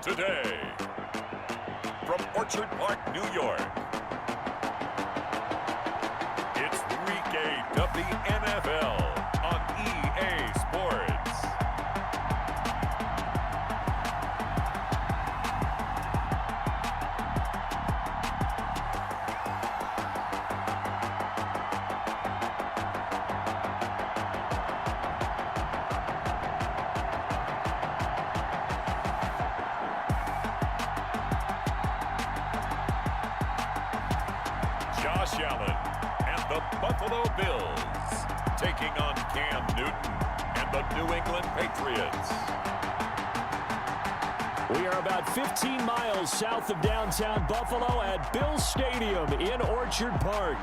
today. From Orchard Park, New York, it's Week 8 of the NFL on EA Sports. Josh Allen and the Buffalo Bills taking on Cam Newton and the New England Patriots. We are about 15 miles south of downtown Buffalo at Bills Stadium in Orchard Park.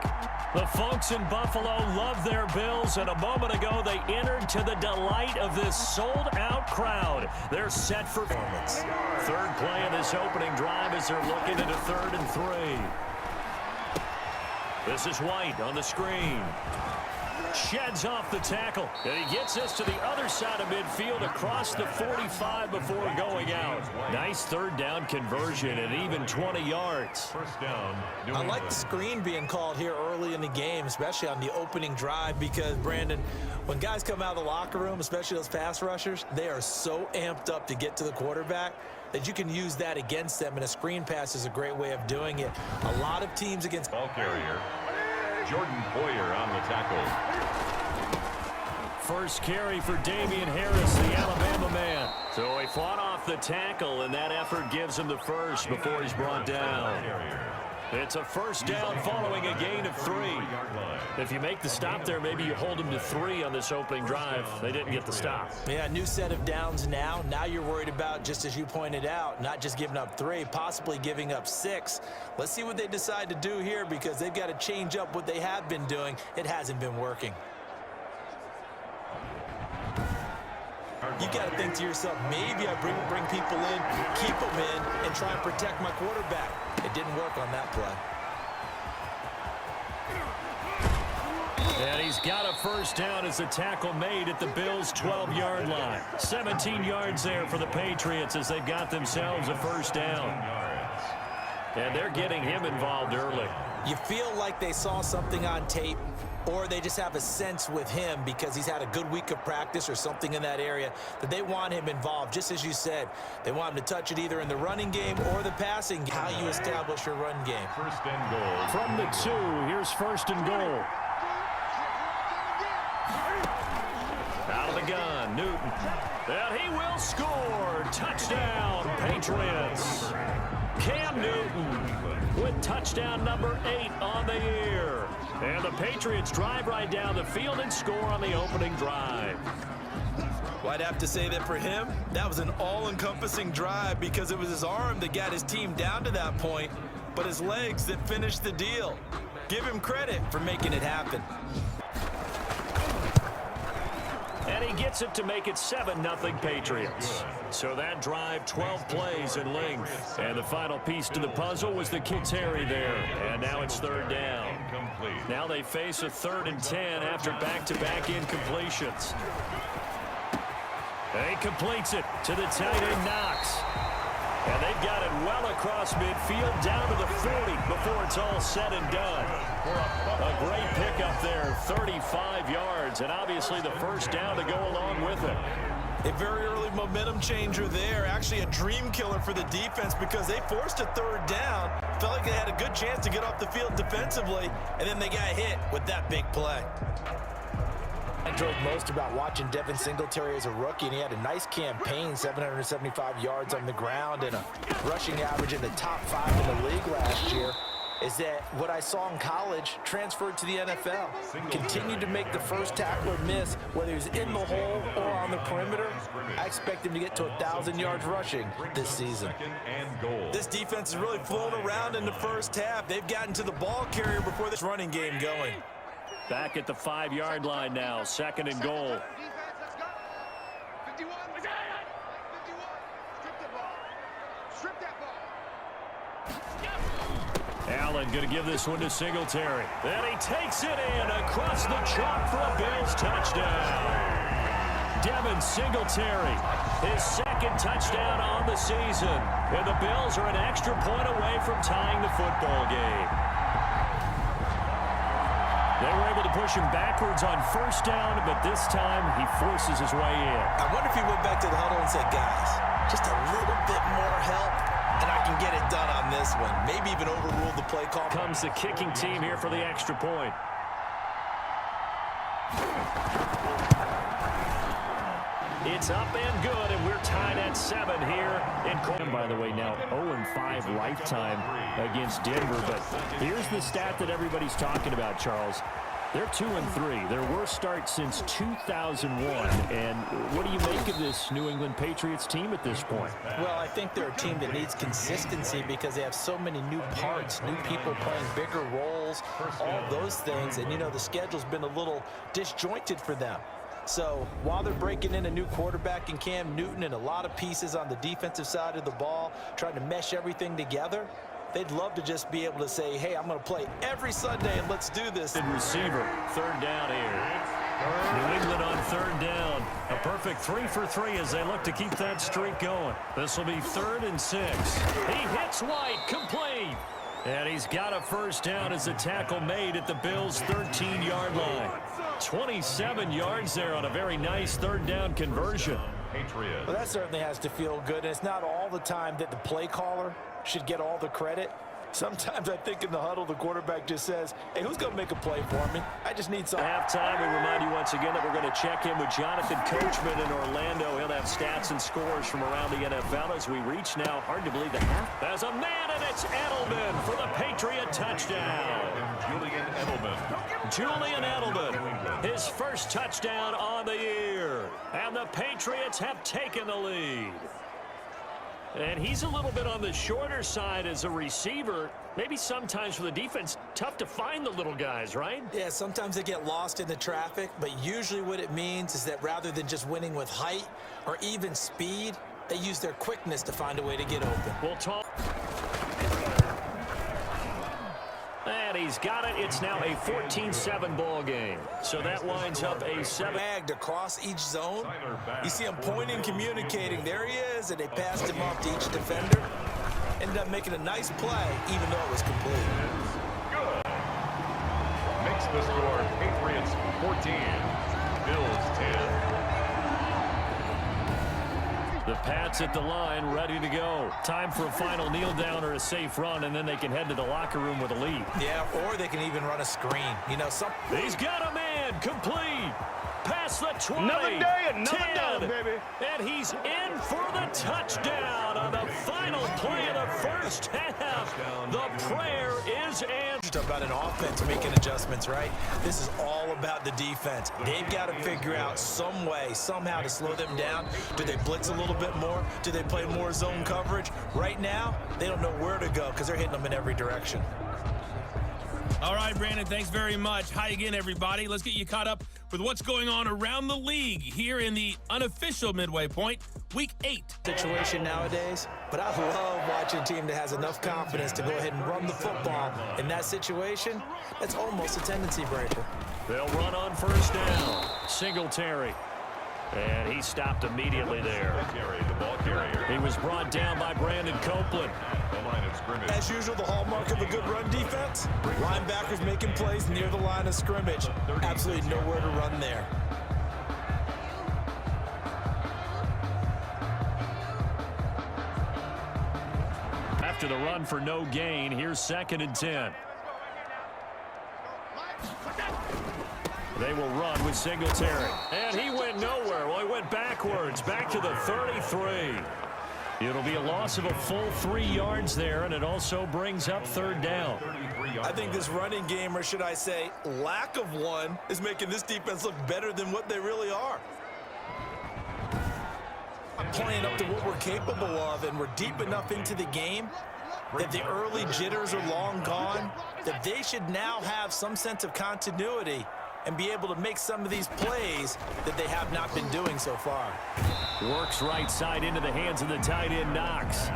The folks in Buffalo love their Bills, and a moment ago they entered to the delight of this sold-out crowd. They're set for performance. Third play of this opening drive as they're looking at a 3rd and 3. This is White on the screen. Sheds off the tackle, and he gets us to the other side of midfield across the 45 before going out. Nice 3rd down conversion and even 20 yards. First down. I like the screen being called here early in the game, especially on the opening drive, because, Brandon, when guys come out of the locker room, especially those pass rushers, they are so amped up to get to the quarterback that you can use that against them, and a screen pass is a great way of doing it. A lot of teams against ball carrier, Jordan Boyer on the tackle. First carry for Damian Harris, the Alabama man. So he fought off the tackle, and that effort gives him the first before he's brought down. It's a first down following a gain of 3. If you make the stop there, maybe you hold them to 3 on this opening drive. They didn't get the stop. Yeah, new set of downs now. Now you're worried about, just as you pointed out, not just giving up 3, possibly giving up 6. Let's see what they decide to do here, because they've got to change up what they have been doing. It hasn't been working. You got to think to yourself, maybe I bring people in, keep them in, and try and protect my quarterback. It didn't work on that play. And he's got a first down as the tackle made at the Bills' 12-yard line. 17 yards there for the Patriots as they've got themselves a first down. And they're getting him involved early. You feel like they saw something on tape, or they just have a sense with him because he's had a good week of practice or something in that area that they want him involved. Just as you said, they want him to touch it either in the running game or the passing game. How you establish your run game. First and goal. From the 2, here's first and goal. Out of the gun, Newton. And he will score. Touchdown, Patriots. Cam Newton with touchdown number 8 on the year. And the Patriots drive right down the field and score on the opening drive. Well, I'd have to say that for him, that was an all-encompassing drive because it was his arm that got his team down to that point, but his legs that finished the deal. Give him credit for making it happen. And he gets it to make it 7-0 Patriots. So that drive, 12 plays in length. And the final piece to the puzzle was the Kiteri there. And now it's 3rd down. Now they face a 3rd and 10 after back-to-back incompletions. And he completes it to the tight end Knox. And they've got it well across midfield down to the 40 before it's all said and done. A great pickup there, 35 yards, and obviously the first down to go along with it. A very early momentum changer there. Actually a dream killer for the defense because they forced a 3rd down. Felt like they had a good chance to get off the field defensively, and then they got hit with that big play. I enjoyed most about watching Devin Singletary as a rookie, and he had a nice campaign, 775 yards on the ground and a rushing average in the top 5 in the league last year. Is that what I saw in college transferred to the NFL. Continued to make the first tackler miss, whether he's in the hole or on the perimeter. I expect him to get to 1,000 yards rushing this season. This defense is really flown around in the first half. They've gotten to the ball carrier before this running game going. Back at the 5-yard line now, 2nd and goal. Allen going to give this one to Singletary. Then he takes it in across the chalk for a Bills touchdown. Devin Singletary, his second touchdown on the season. And the Bills are an extra point away from tying the football game. They were able to push him backwards on first down, but this time he forces his way in. I wonder if he went back to the huddle and said, guys, just a little bit more help, and I can get it done on this one. Maybe even overrule the play call. Comes the kicking team here for the extra point. It's up and good, and we're tied at 7 here in Colton. By the way, now 0-5 lifetime against Denver. But here's the stat that everybody's talking about, Charles. They're 2-3, their worst start since 2001. And what do you make of this New England Patriots team at this point? Well, I think they're a team that needs consistency because they have so many new parts, new people playing bigger roles, all those things. And, you know, the schedule's been a little disjointed for them. So while they're breaking in a new quarterback in Cam Newton and a lot of pieces on the defensive side of the ball, trying to mesh everything together, they'd love to just be able to say, hey, I'm going to play every Sunday and let's do this. And receiver, third down here. New England on third down. A perfect 3 for 3 as they look to keep that streak going. This will be 3rd and 6. He hits White, complete. And he's got a first down as a tackle made at the Bills' 13-yard line. 27 yards there on a very nice third down conversion. Patriots. Well, that certainly has to feel good. And it's not all the time that the play caller should get all the credit. Sometimes I think in the huddle, the quarterback just says, hey, who's going to make a play for me? I just need some. Halftime, we remind you once again that we're going to check in with Jonathan Coachman in Orlando. He'll have stats and scores from around the NFL as we reach now. Hard to believe the half. There's a man, and it's Edelman for the Patriot touchdown. Julian Edelman. Julian Edelman, his first touchdown on the year. And the Patriots have taken the lead. And he's a little bit on the shorter side as a receiver. Maybe sometimes for the defense, tough to find the little guys, right? Yeah, sometimes they get lost in the traffic, but usually what it means is that rather than just winning with height or even speed, they use their quickness to find a way to get open. We'll talk. And he's got it. It's now a 14-7 ball game. So that winds up a 7. Bagged across each zone. You see him pointing, communicating. There he is, and they passed him off to each defender. Ended up making a nice play, even though it was complete. Good. Makes the score Patriots 14, Bills 10. The Pats at the line, ready to go. Time for a final kneel down or a safe run, and then they can head to the locker room with a lead. Yeah, or they can even run a screen. You know, He's got a man, complete. Past the 20. Another day, another 10, dog, baby. And he's in for the touchdown on the final play of the first half. The prayer is answered. Talk about an offense making adjustments, right? This is all about the defense. They've got to figure out some way, somehow to slow them down. Do they blitz a little bit more? Do they play more zone coverage? Right now, they don't know where to go because they're hitting them in every direction. All right, Brandon, thanks very much. Hi again, everybody. Let's get you caught up with what's going on around the league here in the unofficial midway point, Week 8. Situation nowadays, but I love watching a team that has enough confidence to go ahead and run the football. In that situation, that's almost a tendency breaker. They'll run on first down. Singletary. And he stopped immediately there. The ball carrier. He was brought down by Brandon Copeland. The line of scrimmage. As usual, the hallmark of a good run defense, linebackers making plays near the line of scrimmage. Absolutely nowhere to run there. After the run for no gain, here's 2nd and 10. They will run with Singletary. And he went nowhere. Well, he went backwards, back to the 33. It'll be a loss of a full 3 yards there, and it also brings up 3rd down. I think this running game, or should I say lack of one, is making this defense look better than what they really are. Playing up to what we're capable of, and we're deep enough into the game that the early jitters are long gone, that they should now have some sense of continuity and be able to make some of these plays that they have not been doing so far. Works right side into the hands of the tight end, Knox.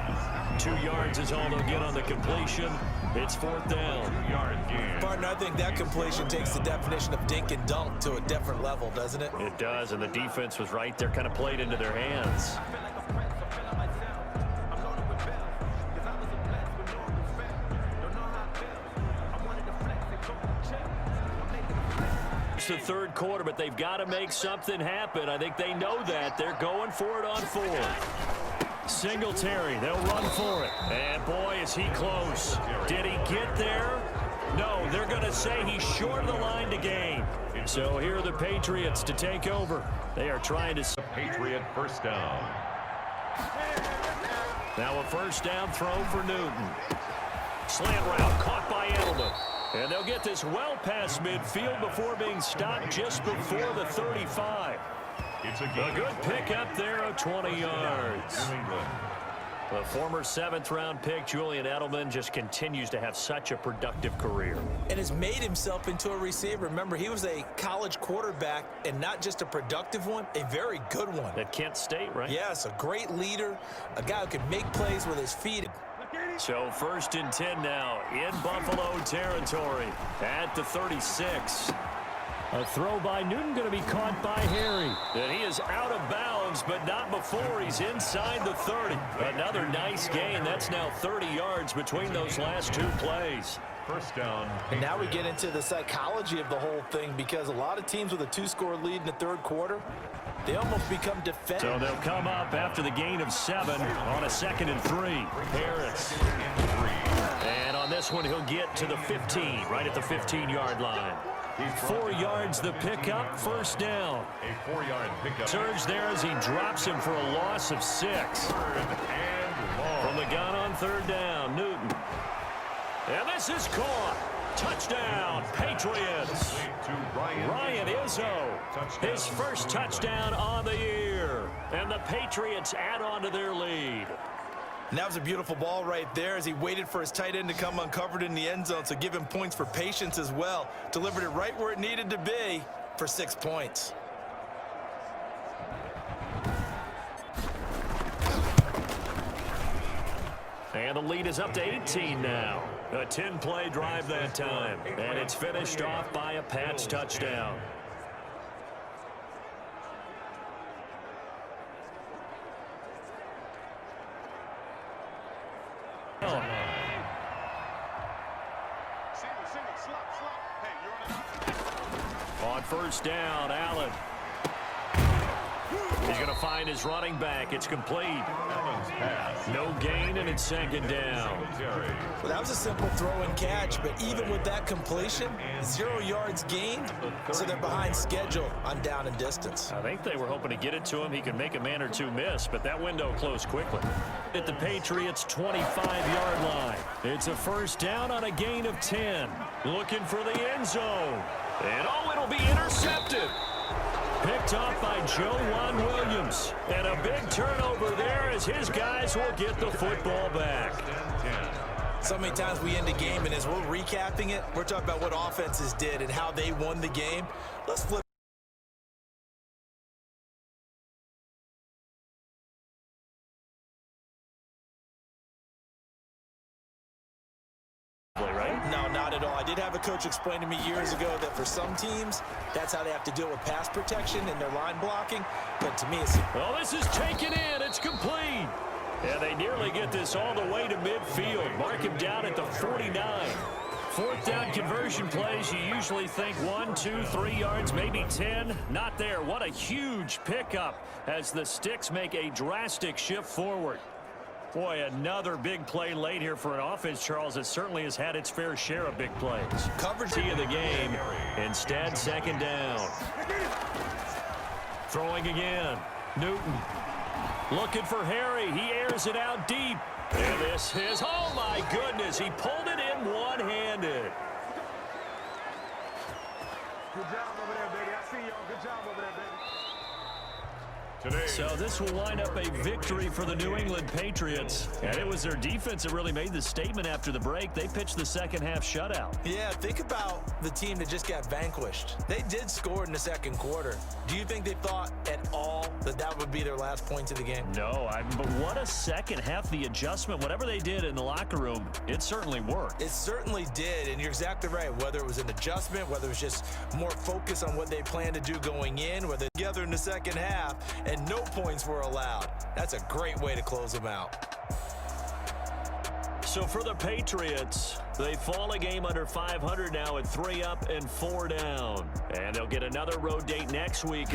2 yards is all they'll get on the completion. It's 4th down. Partner, I think that completion takes the definition of dink and dunk to a different level, doesn't it? It does, and the defense was right there, kind of played into their hands. It's the 3rd quarter, but they've got to make something happen. I think they know that. They're going for it on 4th. Singletary, they'll run for it. And boy, is he close. Did he get there? No, they're going to say he's short of the line to gain. So here are the Patriots to take over. They are trying to... Patriot first down. Now a first down throw for Newton. Slant route caught by Edelman. And they'll get this well past midfield before being stopped just before the 35. It's a good pickup there of 20 yards. New England. The former 7th-round pick, Julian Edelman, just continues to have such a productive career. And has made himself into a receiver. Remember, he was a college quarterback, and not just a productive one, a very good one. At Kent State, right? Yes, a great leader, a guy who can make plays with his feet. So 1st and 10 now in Buffalo territory at the 36. A throw by Newton going to be caught by Harry. And he is out of bounds, but not before he's inside the 30. Another nice gain. That's now 30 yards between those last 2 plays. First down. And now we get into the psychology of the whole thing, because a lot of teams with a 2-score lead in the 3rd quarter, they almost become defensive. So they'll come up after the gain of 7 on a 2nd and 3. Harris. And on this one, he'll get to the 15, right at the 15-yard line. 4 yards the pickup, first down. A 4-yard pickup. Surge there as he drops him for a loss of 6. From the gun on 3rd down, Newton. And this is caught. Touchdown, Patriots. Ryan Izzo, his first touchdown on the year. And the Patriots add on to their lead. And that was a beautiful ball right there as he waited for his tight end to come uncovered in the end zone. So give him points for patience as well. Delivered it right where it needed to be for 6 points. And the lead is up to 18 now. A 10-play drive that time. And it's finished off by a Pats touchdown. On first down, Allen. He's going to find his running back. It's complete. No gain, and it's 2nd down. Well, that was a simple throw and catch, but even with that completion, 0 yards gained, so they're behind schedule on down and distance. I think they were hoping to get it to him. He could make a man or 2 miss, but that window closed quickly. At the Patriots' 25-yard line. It's a first down on a gain of 10. Looking for the end zone. And it'll be intercepted. Picked off by Joe Williams. And a big turnover there as his guys will get the football back. So many times we end a game, and as we're recapping it, we're talking about what offenses did and how they won the game. Let's flip. No, not at all. I did have a coach explain to me years ago that for some teams, that's how they have to deal with pass protection and their line blocking. But to me, it's... Well, this is taken in. It's complete. And they nearly get this all the way to midfield. Mark him down at the 49. 4th down conversion plays, you usually think 1, 2, 3 yards, maybe 10. Not there. What a huge pickup as the Sticks make a drastic shift forward. Boy, another big play late here for an offense, Charles, that certainly has had its fair share of big plays. Coverage of the game. Instead, 2nd down. Throwing again. Newton. Looking for Harry. He airs it out deep. And this is, oh my goodness, he pulled it in one-handed. Good job over there, baby. I see y'all. Good job over there, baby. today. So this will wind up a victory for the New England Patriots. And it was their defense that really made the statement after the break. They pitched the second half shutout. Yeah, think about the team that just got vanquished. They did score in the second quarter. Do you think they thought at all that that would be their last points of the game? No, but what a second half. The adjustment, whatever they did in the locker room, it certainly worked. It certainly did, and you're exactly right. Whether it was an adjustment, whether it was just more focus on what they planned to do going in, whether together in the second half, and no points were allowed. That's a great way to close them out. So for the Patriots, they fall a game under 500 now at 3 up and 4 down. And they'll get another road date next week.